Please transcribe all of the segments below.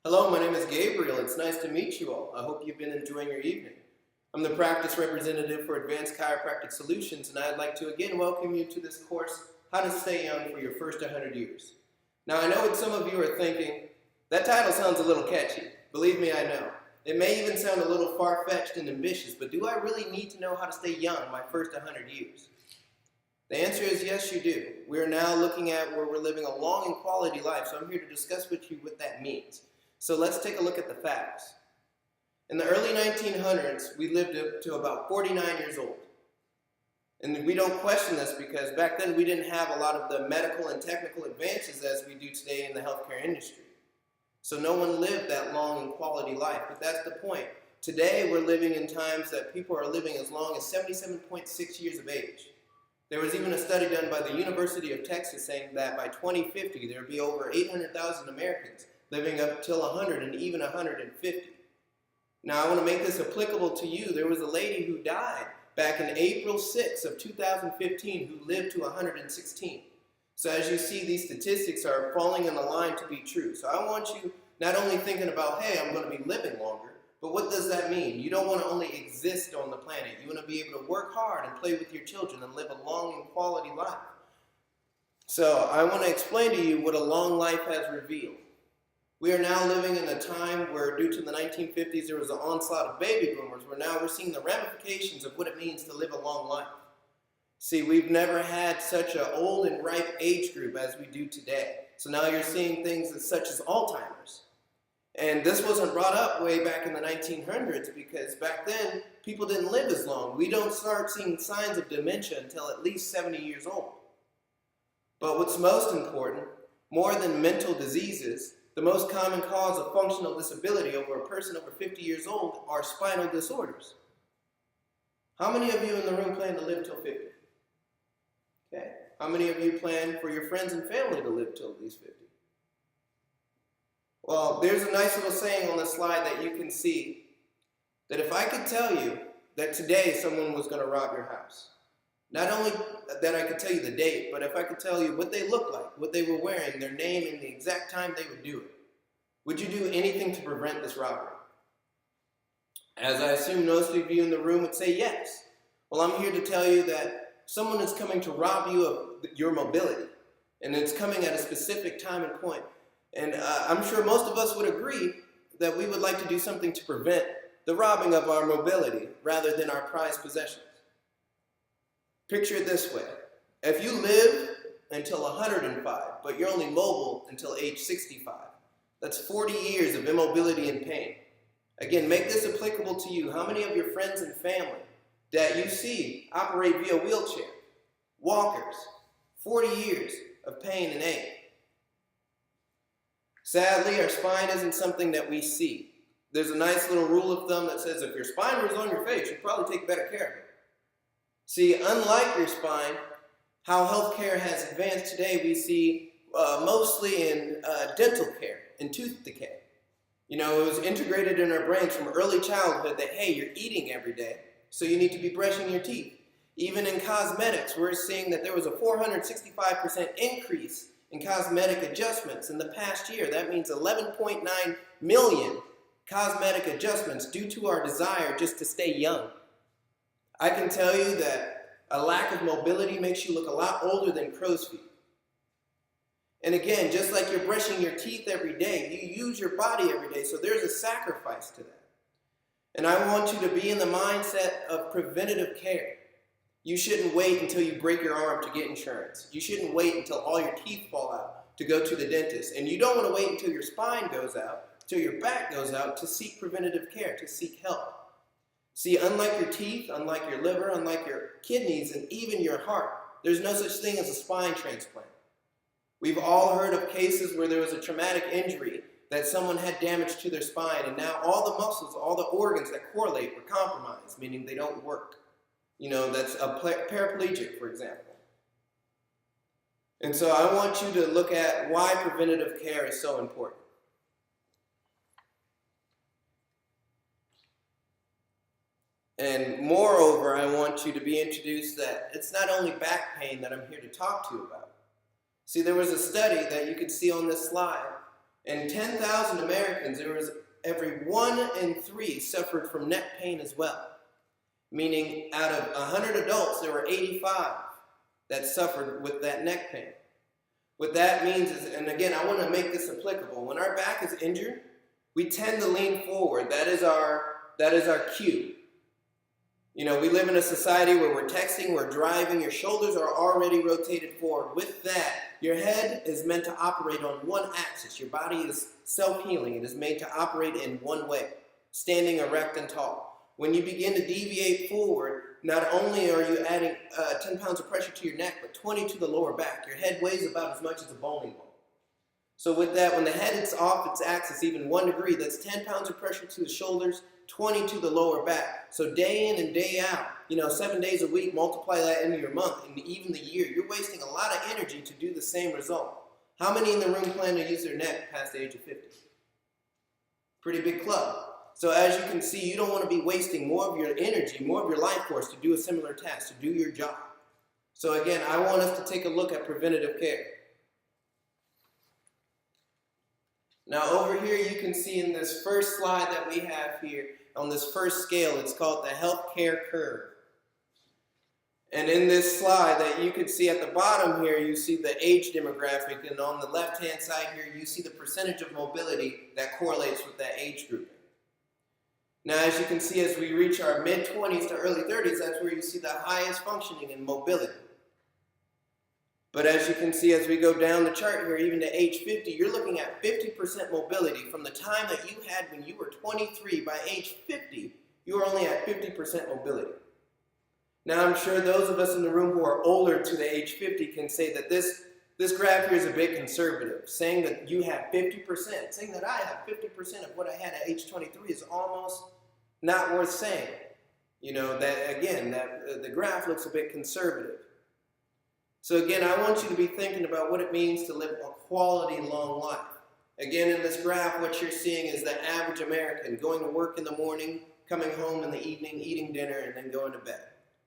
Hello, my name is Gabriel. It's nice to meet you all. I hope you've been enjoying your evening. I'm the practice representative for Advanced Chiropractic Solutions, and I'd like to again welcome you to this course, How to Stay Young for Your First 100 Years. Now, I know what some of you are thinking. That title sounds a little catchy. Believe me, I know. It may even sound a little far-fetched and ambitious, but do I really need to know how to stay young my first 100 years? The answer is yes, you do. We are now looking at where we're living a long and quality life, so I'm here to discuss with you what that means. So let's take a look at the facts. In the early 1900s, we lived up to about 49 years old. And we don't question this because back then we didn't have a lot of the medical and technical advances as we do today in the healthcare industry. So no one lived that long and quality life, but that's the point. Today we're living in times that people are living as long as 77.6 years of age. There was even a study done by the University of Texas saying that by 2050 there would be over 800,000 Americans living up till 100 and even 150. Now I want to make this applicable to you. There was a lady who died back in April 6 of 2015 who lived to 116. So as you see, these statistics are falling in the line to be true. So I want you not only thinking about, hey, I'm going to be living longer, but what does that mean? You don't want to only exist on the planet. You want to be able to work hard and play with your children and live a long and quality life. So I want to explain to you what a long life has revealed. We are now living in a time where, due to the 1950s, there was an onslaught of baby boomers, where now we're seeing the ramifications of what it means to live a long life. See, we've never had such an old and ripe age group as we do today. So now you're seeing things such as Alzheimer's. And this wasn't brought up way back in the 1900s because back then, people didn't live as long. We don't start seeing signs of dementia until at least 70 years old. But what's most important, more than mental diseases, the most common cause of functional disability over a person over 50 years old are spinal disorders. How many of you in the room plan to live till 50? Okay. How many of you plan for your friends and family to live till at least 50? Well, there's a nice little saying on the slide that you can see that if I could tell you that today someone was going to rob your house, not only that I could tell you the date, but if I could tell you what they looked like, what they were wearing, their name, and the exact time they would do it, would you do anything to prevent this robbery? As I assume most of you in the room would say yes. Well, I'm here to tell you that someone is coming to rob you of your mobility, and it's coming at a specific time and point. And I'm sure most of us would agree that we would like to do something to prevent the robbing of our mobility rather than our prized possessions. Picture it this way. If you live until 105, but you're only mobile until age 65, that's 40 years of immobility and pain. Again, make this applicable to you. How many of your friends and family that you see operate via wheelchair, walkers, 40 years of pain and ache? Sadly, our spine isn't something that we see. There's a nice little rule of thumb that says if your spine was on your face, you'd probably take better care of it. See, unlike your spine, how healthcare has advanced today, we see mostly in dental care and tooth decay. You know, it was integrated in our brains from early childhood that, hey, you're eating every day, so you need to be brushing your teeth. Even in cosmetics, we're seeing that there was a 465% increase in cosmetic adjustments in the past year. That means 11.9 million cosmetic adjustments due to our desire just to stay young. I can tell you that a lack of mobility makes you look a lot older than crow's feet. And again, just like you're brushing your teeth every day, you use your body every day, so there's a sacrifice to that. And I want you to be in the mindset of preventative care. You shouldn't wait until you break your arm to get insurance. You shouldn't wait until all your teeth fall out to go to the dentist. And you don't want to wait until your spine goes out, until your back goes out to seek preventative care, to seek help. See, unlike your teeth, unlike your liver, unlike your kidneys, and even your heart, there's no such thing as a spine transplant. We've all heard of cases where there was a traumatic injury that someone had damage to their spine, and now all the muscles, all the organs that correlate were compromised, meaning they don't work. You know, that's a paraplegic, for example. And so I want you to look at why preventative care is so important. And moreover, I want you to be introduced that it's not only back pain that I'm here to talk to you about. See, there was a study that you can see on this slide And 10,000 Americans, there was every 1 in 3 suffered from neck pain as well. Meaning out of 100 adults, there were 85 that suffered with that neck pain. What that means is, and again, I want to make this applicable. When our back is injured, we tend to lean forward. That is our cue. You know, we live in a society where we're texting, we're driving, your shoulders are already rotated forward. With that, your head is meant to operate on one axis. Your body is self-healing. It is made to operate in one way, standing erect and tall. When you begin to deviate forward, not only are you adding 10 pounds of pressure to your neck, but 20 to the lower back. Your head weighs about as much as a bowling ball. So with that, when the head is off its axis, even 1 degree, that's 10 pounds of pressure to the shoulders, 20 to the lower back. So day in and day out, 7 days a week, multiply that into your month and even the year. You're wasting a lot of energy to do the same result. How many in the room plan to use their neck past the age of 50? Pretty big club. So as you can see, you don't want to be wasting more of your energy, more of your life force to do a similar task, to do your job. So again, I want us to take a look at preventative care. Now over here, you can see in this first slide that we have here, on this first scale, it's called the healthcare curve. And in this slide that you can see at the bottom here, you see the age demographic, and on the left-hand side here, you see the percentage of mobility that correlates with that age grouping. Now, as you can see, as we reach our mid-20s to early 30s, that's where you see the highest functioning in mobility. But as you can see, as we go down the chart here, even to age 50, you're looking at 50% mobility. From the time that you had when you were 23, by age 50, you were only at 50% mobility. Now, I'm sure those of us in the room who are older to the age 50 can say that this graph here is a bit conservative. Saying that you have 50%, saying that I have 50% of what I had at age 23 is almost not worth saying. That the graph looks a bit conservative. So again, I want you to be thinking about what it means to live a quality long life. Again, in this graph, what you're seeing is the average American going to work in the morning, coming home in the evening, eating dinner, and then going to bed.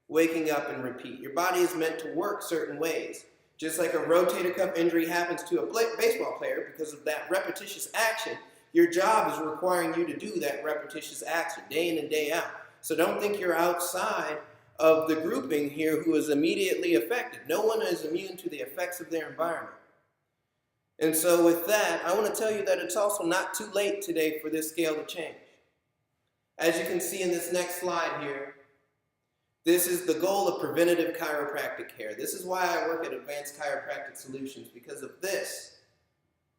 Waking up and repeat. Your body is meant to work certain ways. Just like a rotator cuff injury happens to a baseball player because of that repetitious action, your job is requiring you to do that repetitious action day in and day out. So don't think you're outside of the grouping here who is immediately affected. No one is immune to the effects of their environment. And so with that, I want to tell you that it's also not too late today for this scale to change. As you can see in this next slide here, this is the goal of preventative chiropractic care. This is why I work at Advanced Chiropractic Solutions, because of this.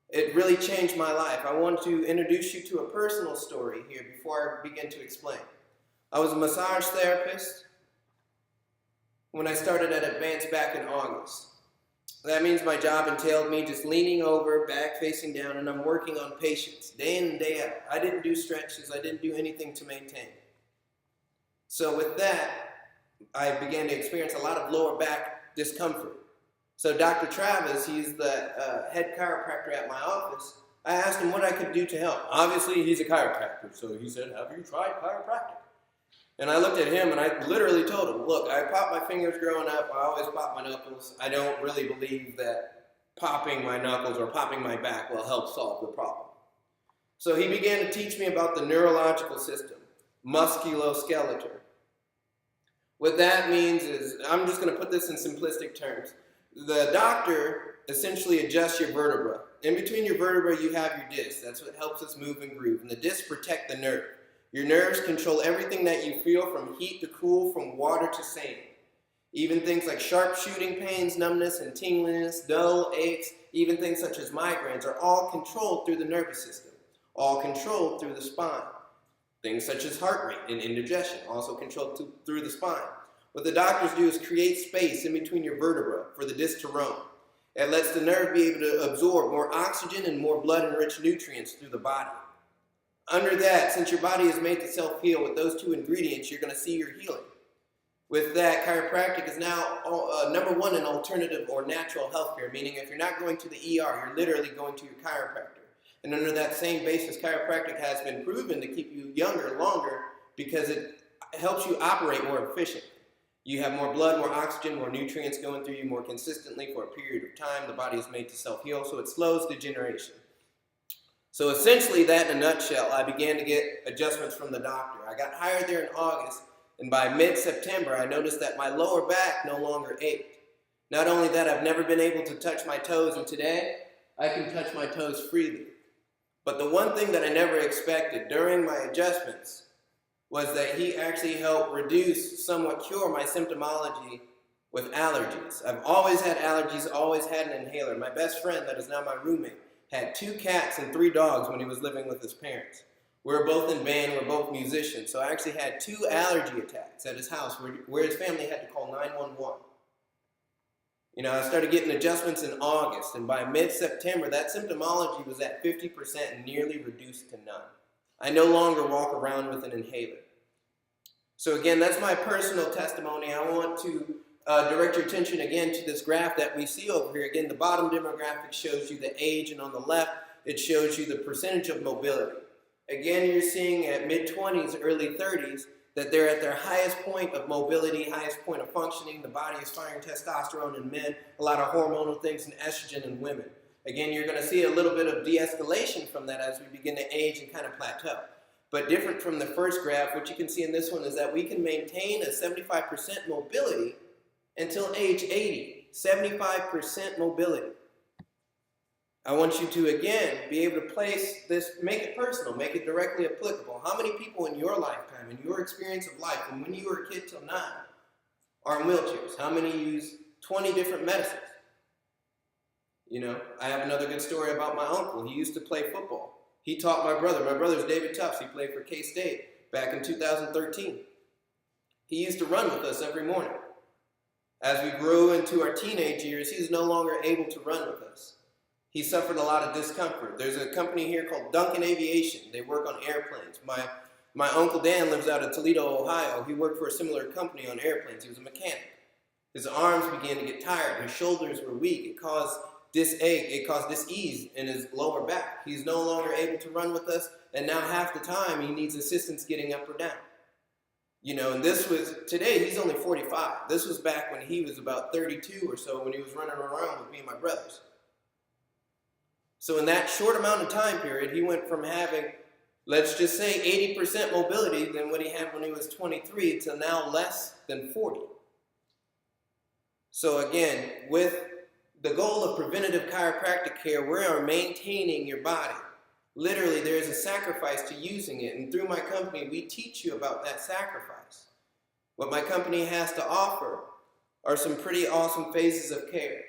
It really changed my life. I want to introduce you to a personal story here before I begin to explain. I was a massage therapist when I started at Advanced back in August. That means my job entailed me just leaning over, back facing down, and I'm working on patients day in and day out. I didn't do stretches. I didn't do anything to maintain. So with that, I began to experience a lot of lower back discomfort. So Dr. Travis, he's the head chiropractor at my office, I asked him what I could do to help. Obviously, he's a chiropractor, so he said, "Have you tried chiropractic?" And I looked at him and I literally told him, "Look, I popped my fingers growing up. I always pop my knuckles. I don't really believe that popping my knuckles or popping my back will help solve the problem." So he began to teach me about the neurological system, musculoskeletal. What that means is, I'm just going to put this in simplistic terms. The doctor essentially adjusts your vertebra. In between your vertebrae, you have your disc. That's what helps us move and groove. And the discs protect the nerve. Your nerves control everything that you feel, from heat to cool, from water to sand. Even things like sharp shooting pains, numbness and tingliness, dull aches, even things such as migraines are all controlled through the nervous system, all controlled through the spine. Things such as heart rate and indigestion, also controlled through the spine. What the doctors do is create space in between your vertebra for the disc to roam. It lets the nerve be able to absorb more oxygen and more blood-enriched nutrients through the body. Under that, since your body is made to self-heal with those two ingredients, you're going to see your healing. With that, chiropractic is now number one in alternative or natural healthcare, meaning if you're not going to the ER, you're literally going to your chiropractor. And under that same basis, chiropractic has been proven to keep you younger longer because it helps you operate more efficiently. You have more blood, more oxygen, more nutrients going through you more consistently for a period of time. The body is made to self-heal, so it slows degeneration. So essentially that in a nutshell, I began to get adjustments from the doctor. I got hired there in August, and by mid-September, I noticed that my lower back no longer ached. Not only that, I've never been able to touch my toes, and today, I can touch my toes freely. But the one thing that I never expected during my adjustments was that he actually helped reduce, somewhat cure my symptomology with allergies. I've always had allergies, always had an inhaler. My best friend, that is now my roommate, had 2 cats and 3 dogs when he was living with his parents. We were both in band, we're both musicians, so I actually had 2 allergy attacks at his house where his family had to call 911. You know, I started getting adjustments in August, and by mid-September, that symptomology was at 50% and nearly reduced to none. I no longer walk around with an inhaler. So again, that's my personal testimony. I want to direct your attention again to this graph that we see over here. Again, the bottom demographic shows you the age, and on the left, it shows you the percentage of mobility. Again, you're seeing at mid-20s, early 30s, that they're at their highest point of mobility, highest point of functioning. The body is firing testosterone in men, a lot of hormonal things, and estrogen in women. Again, you're going to see a little bit of de-escalation from that as we begin to age and kind of plateau. But different from the first graph, what you can see in this one is that we can maintain a 75% mobility until age 80, 75% mobility. I want you to, again, be able to place this, make it personal, make it directly applicable. How many people in your lifetime, in your experience of life, from when you were a kid till now, are in wheelchairs? How many use 20 different medicines? You know, I have another good story about my uncle. He used to play football. He taught my brother. My brother's David Tufts. He played for K-State back in 2013. He used to run with us every morning. As we grew into our teenage years, he was no longer able to run with us. He suffered a lot of discomfort. There's a company here called Duncan Aviation. They work on airplanes. My Uncle Dan lives out of Toledo, Ohio. He worked for a similar company on airplanes. He was a mechanic. His arms began to get tired. His shoulders were weak. It caused disache. It caused dis-ease in his lower back. He's no longer able to run with us, and now half the time he needs assistance getting up or down. You know, and this was, today he's only 45. This was back when he was about 32 or so, when he was running around with me and my brothers. So in that short amount of time period, he went from having, let's just say 80% mobility than what he had when he was 23 to now less than 40. So again, with the goal of preventative chiropractic care, we are maintaining your body. Literally, there is a sacrifice to using it, and through my company, we teach you about that sacrifice. What my company has to offer are some pretty awesome phases of care.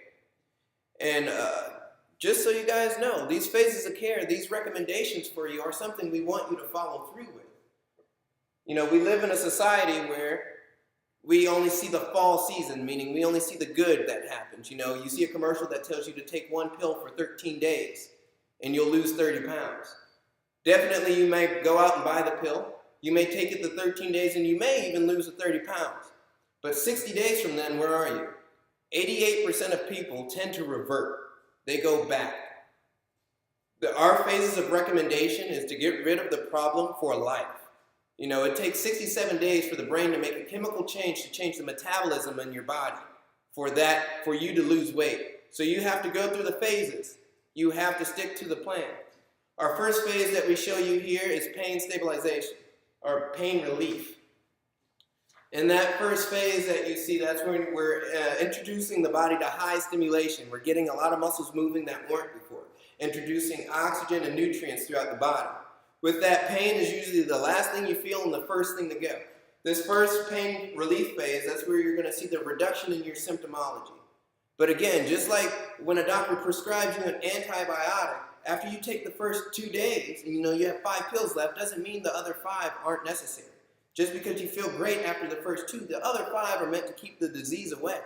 And just so you guys know, these phases of care, these recommendations for you are something we want you to follow through with. You know, we live in a society where we only see the fall season, meaning we only see the good that happens. You know, you see a commercial that tells you to take 1 pill for 13 days and you'll lose 30 pounds. Definitely you may go out and buy the pill. You may take it the 13 days and you may even lose the 30 pounds. But 60 days from then, where are you? 88% of people tend to revert. They go back. Our phases of recommendation is to get rid of the problem for life. You know, it takes 67 days for the brain to make a chemical change to change the metabolism in your body for you to lose weight. So you have to go through the phases. You have to stick to the plan. Our first phase that we show you here is pain stabilization, or pain relief. In that first phase that you see, that's when we're introducing the body to high stimulation. We're getting a lot of muscles moving that weren't before, introducing oxygen and nutrients throughout the body. With that, pain is usually the last thing you feel and the first thing to go. This first pain relief phase, that's where you're going to see the reduction in your symptomology. But again, just like when a doctor prescribes you an antibiotic, after you take the first 2 days, and you know you have 5 pills left, doesn't mean the other 5 aren't necessary. Just because you feel great after the first 2, the other 5 are meant to keep the disease away.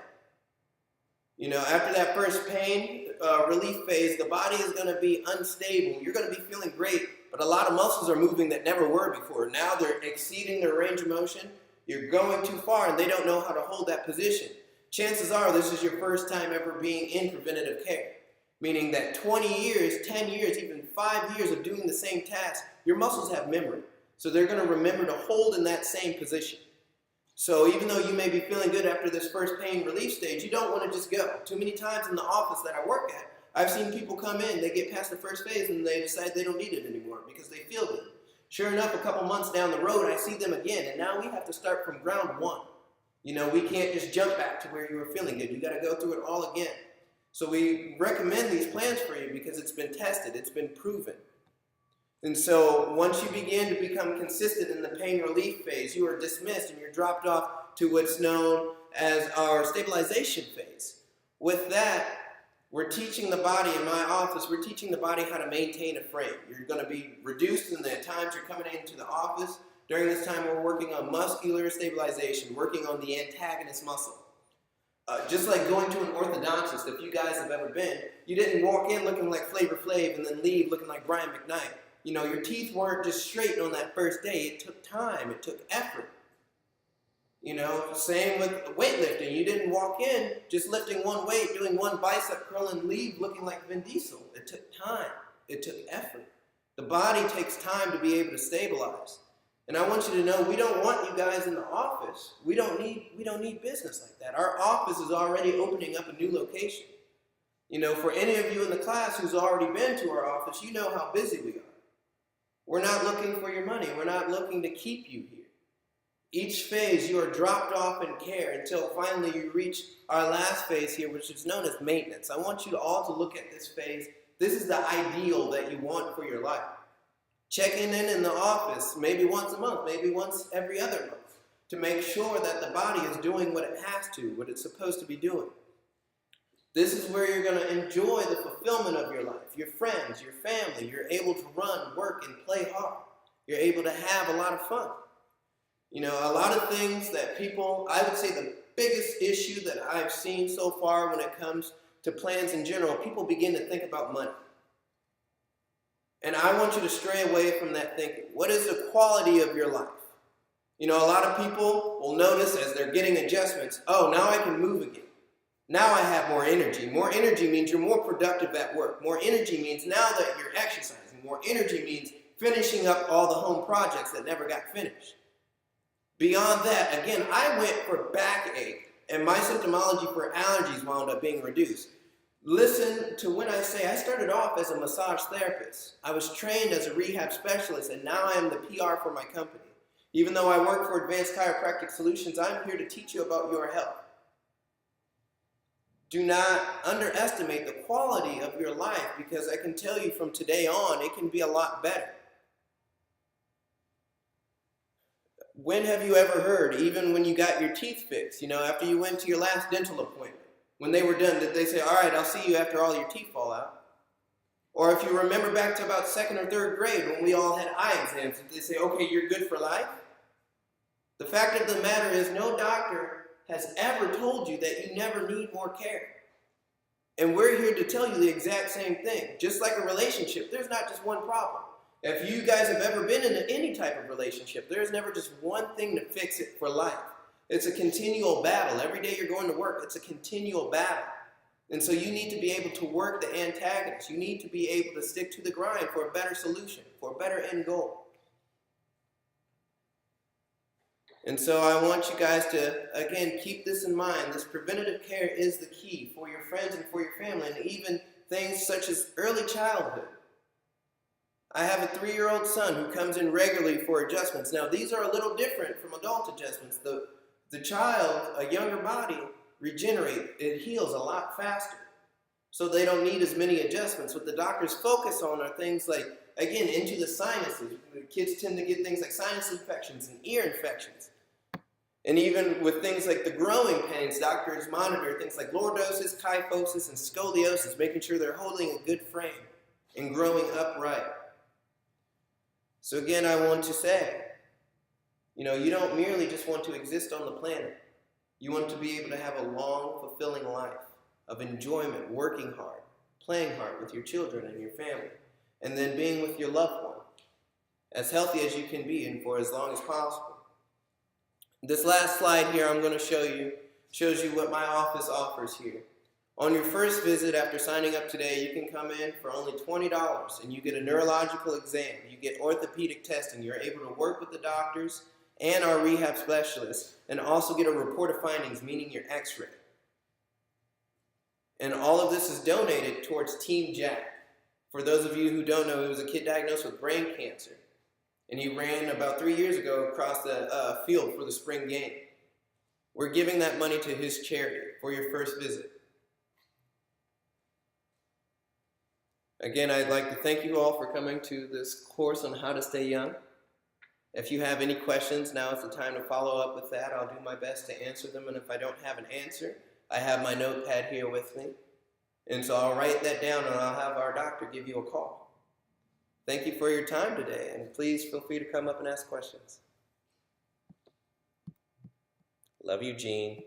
You know, after that first pain relief phase, the body is going to be unstable. You're going to be feeling great, but a lot of muscles are moving that never were before. Now they're exceeding their range of motion. You're going too far, and they don't know how to hold that position. Chances are this is your first time ever being in preventative care, meaning that 20 years, 10 years, even 5 years of doing the same task, your muscles have memory. So they're going to remember to hold in that same position. So even though you may be feeling good after this first pain relief stage, you don't want to just go. Too many times in the office that I work at, I've seen people come in, they get past the first phase and they decide they don't need it anymore because they feel good. Sure enough, a couple months down the road, I see them again, and now we have to start from ground one. You know, we can't just jump back to where you were feeling good. You got to go through it all again. So we recommend these plans for you because it's been tested, it's been proven. And so once you begin to become consistent in the pain relief phase, you are dismissed and you're dropped off to what's known as our stabilization phase. With that, we're teaching the body in my office, we're teaching the body how to maintain a frame. You're going to be reduced in the times you're coming into the office. During this time, we're working on muscular stabilization, working on the antagonist muscle. Just like going to an orthodontist, if you guys have ever been, you didn't walk in looking like Flavor Flav and then leave looking like Brian McKnight. You know, your teeth weren't just straight on that first day. It took time. It took effort. You know, same with weightlifting. You didn't walk in just lifting one weight, doing one bicep curl and leave looking like Vin Diesel. It took time. It took effort. The body takes time to be able to stabilize. And I want you to know we don't want you guys in the office. We don't need business like that. Our office is already opening up a new location. You know, for any of you in the class who's already been to our office, you know how busy we are. We're not looking for your money. We're not looking to keep you here. Each phase, you are dropped off in care until finally you reach our last phase here, which is known as maintenance. I want you all to look at this phase. This is the ideal that you want for your life. Checking in the office, maybe once a month, maybe once every other month, to make sure that the body is doing what it has to, what it's supposed to be doing. This is where you're going to enjoy the fulfillment of your life, your friends, your family. You're able to run, work, and play hard. You're able to have a lot of fun. You know, a lot of things that people, I would say the biggest issue that I've seen so far when it comes to plans in general, people begin to think about money. And I want you to stray away from that thinking. What is the quality of your life? You know, a lot of people will notice as they're getting adjustments, oh, now I can move again. Now I have more energy. More energy means you're more productive at work. More energy means now that you're exercising. More energy means finishing up all the home projects that never got finished. Beyond that, again, I went for backache, and my symptomology for allergies wound up being reduced. Listen to when I say I started off as a massage therapist. I was trained as a rehab specialist, and now I am the PR for my company. Even though I work for Advanced Chiropractic Solutions, I'm here to teach you about your health. Do not underestimate the quality of your life, because I can tell you from today on, it can be a lot better. When have you ever heard, even when you got your teeth fixed, you know, after you went to your last dental appointment, when they were done, did they say, all right, I'll see you after all your teeth fall out? Or if you remember back to about 2nd or 3rd grade when we all had eye exams, did they say, okay, you're good for life? The fact of the matter is no doctor has ever told you that you never need more care. And we're here to tell you the exact same thing. Just like a relationship, there's not just one problem. If you guys have ever been in any type of relationship, there's never just one thing to fix it for life. It's a continual battle. Every day you're going to work, it's a continual battle. And so you need to be able to work the antagonist. You need to be able to stick to the grind for a better solution, for a better end goal. And so I want you guys to, again, keep this in mind. This preventative care is the key for your friends and for your family, and even things such as early childhood. I have a 3-year-old son who comes in regularly for adjustments. Now, these are a little different from adult adjustments. The child, a younger body, regenerates. It heals a lot faster. So they don't need as many adjustments. What the doctors focus on are things like, again, into the sinuses. The kids tend to get things like sinus infections and ear infections. And even with things like the growing pains, doctors monitor things like lordosis, kyphosis, and scoliosis, making sure they're holding a good frame and growing upright. So again, I want to say, you know, you don't merely just want to exist on the planet. You want to be able to have a long, fulfilling life of enjoyment, working hard, playing hard with your children and your family, and then being with your loved one, as healthy as you can be and for as long as possible. This last slide here I'm going to show you shows you what my office offers here. On your first visit after signing up today, you can come in for only $20 and you get a neurological exam, you get orthopedic testing, you're able to work with the doctors and our rehab specialists, and also get a report of findings, meaning your x-ray. And all of this is donated towards Team Jack. For those of you who don't know, he was a kid diagnosed with brain cancer. And he ran about 3 years ago across the field for the spring game. We're giving that money to his charity for your first visit. Again, I'd like to thank you all for coming to this course on how to stay young. If you have any questions, now is the time to follow up with that. I'll do my best to answer them, and if I don't have an answer, I have my notepad here with me. And so I'll write that down, and I'll have our doctor give you a call. Thank you for your time today, and please feel free to come up and ask questions. Love you, Gene.